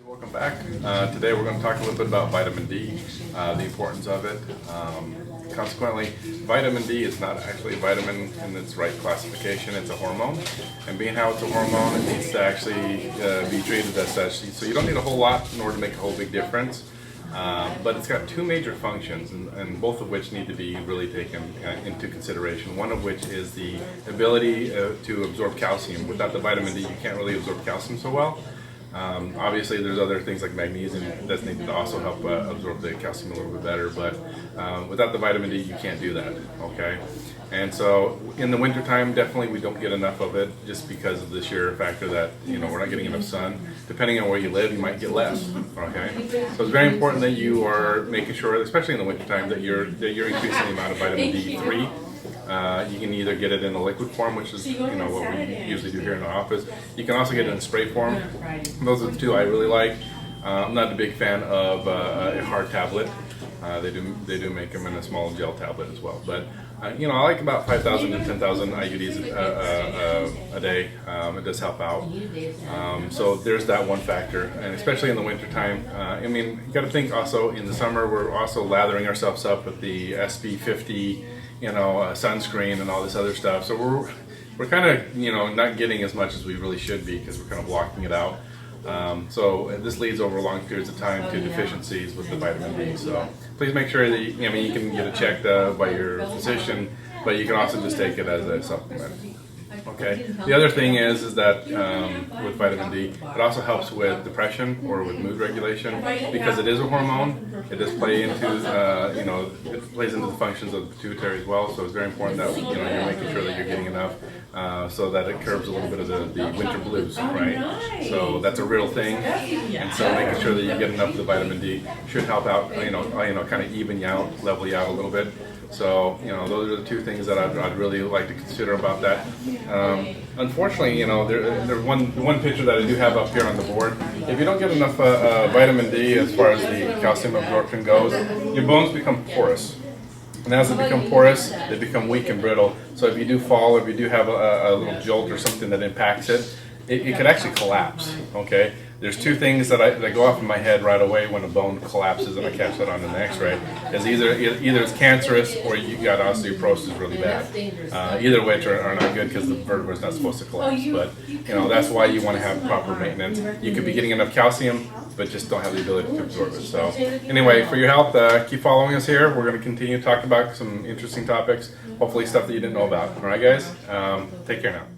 Welcome back. Today we're going to talk a little bit about vitamin D, the importance of it. Consequently, vitamin D is not actually a vitamin in its right classification. It's a hormone, and being how it's a hormone, it needs to actually be treated as such. So you don't need a whole lot in order to make a whole big difference. But it's got two major functions, and both of which need to be really taken into consideration. One of which is the ability to absorb calcium. Without the vitamin D, you can't really absorb calcium so well. Obviously, there's other things like magnesium that's needed to also help absorb the calcium a little bit better, but without the vitamin D, you can't do that, okay? And so in the wintertime, definitely we don't get enough of it just because of the sheer factor that, we're not getting enough sun. Depending on where you live, you might get less, okay? So it's very important that you are making sure, especially in the wintertime, that you're increasing the amount of vitamin D3. You can either get it in a liquid form, which is what we usually do here in the office. You can also get it in spray form. Those are the two I really like. I'm not a big fan of a hard tablet. They do make them in a small gel tablet as well. But I like about 5,000 to 10,000 IUDs a day. It does help out. So there's that one factor, and especially in the wintertime. You got to think also in the summer we're also lathering ourselves up with the SB50. Sunscreen and all this other stuff. So we're kind of not getting as much as we really should be because we're kind of blocking it out. So this leads over long periods of time to deficiencies with the vitamin D. So please make sure that you can get it checked by your physician, but you can also just take it as a supplement. Okay. The other thing is that with vitamin D, it also helps with depression or with mood regulation because it is a hormone. It does play into it plays into the functions of the pituitary as well. So it's very important that you're making sure that you're getting enough so that it curbs a little bit of the winter blues, right? So that's a real thing, and so making sure that you get enough of the vitamin D should help out. Kind of even you out, level you out a little bit. So, those are the two things that I'd really like to consider about that. Unfortunately, there's one picture that I do have up here on the board. If you don't get enough vitamin D as far as the calcium absorption goes, your bones become porous. And as they become porous, they become weak and brittle. So if you do fall, or if you do have a little jolt or something that impacts it, it could actually collapse, okay? There's two things that go off in my head right away when a bone collapses and I catch that on an x-ray. Is either it's cancerous or you got osteoporosis really bad. Either which are not good because the vertebra is not supposed to collapse. But, that's why you want to have proper maintenance. You could be getting enough calcium, but just don't have the ability to absorb it. So anyway, for your health, keep following us here. We're going to continue to talk about some interesting topics, hopefully stuff that you didn't know about. All right, guys? Take care now.